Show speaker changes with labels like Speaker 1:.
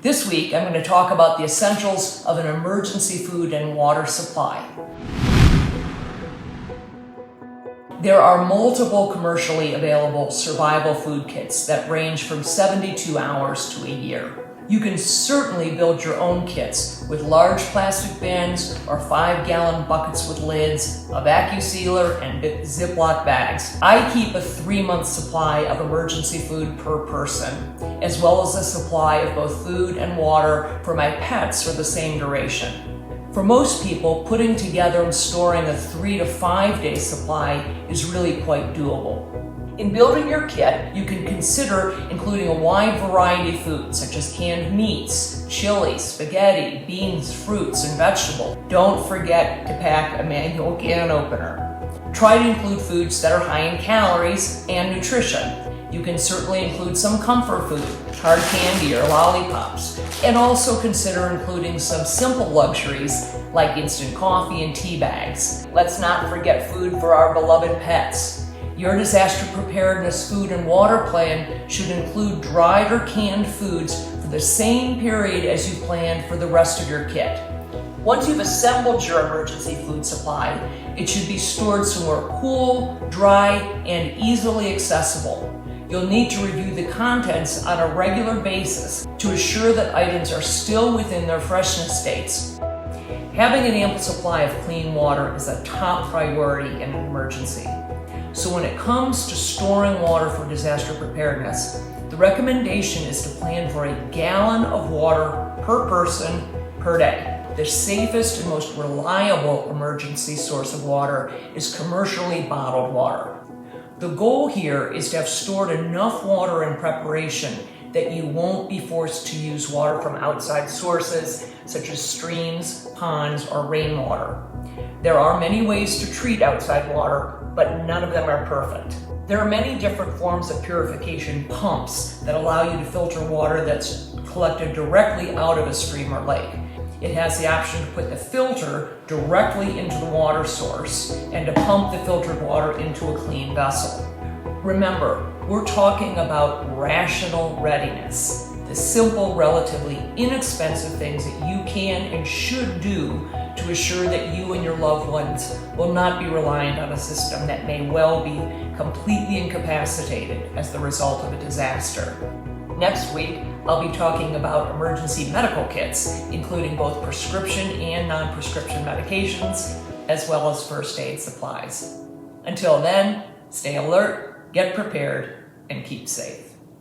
Speaker 1: This week, I'm going to talk about the essentials of an emergency food and water supply. There are multiple commercially available survival food kits that range from 72 hours to a year. You can certainly build your own kits with large plastic bins or 5-gallon buckets with lids, a vacuum sealer, and Ziploc bags. I keep a 3-month supply of emergency food per person, as well as a supply of both food and water for my pets for the same duration. For most people, putting together and storing a 3 to 5 day supply is really quite doable. In building your kit, you can consider including a wide variety of foods such as canned meats, chili, spaghetti, beans, fruits, and vegetables. Don't forget to pack a manual can opener. Try to include foods that are high in calories and nutrition. You can certainly include some comfort food, hard candy or lollipops, and also consider including some simple luxuries like instant coffee and tea bags. Let's not forget food for our beloved pets. Your disaster preparedness food and water plan should include dried or canned foods for the same period as you planned for the rest of your kit. Once you've assembled your emergency food supply, it should be stored somewhere cool, dry, and easily accessible. You'll need to review the contents on a regular basis to assure that items are still within their freshness dates. Having an ample supply of clean water is a top priority in an emergency. So when it comes to storing water for disaster preparedness, the recommendation is to plan for a gallon of water per person per day. The safest and most reliable emergency source of water is commercially bottled water. The goal here is to have stored enough water in preparation that you won't be forced to use water from outside sources such as streams, ponds, or rainwater. There are many ways to treat outside water, but none of them are perfect. There are many different forms of purification pumps that allow you to filter water that's collected directly out of a stream or lake. It has the option to put the filter directly into the water source and to pump the filtered water into a clean vessel. Remember, we're talking about rational readiness, the simple, relatively inexpensive things that you can and should do to assure that you and your loved ones will not be reliant on a system that may well be completely incapacitated as the result of a disaster. Next week, I'll be talking about emergency medical kits, including both prescription and non-prescription medications, as well as first aid supplies. Until then, stay alert, get prepared, and keep safe.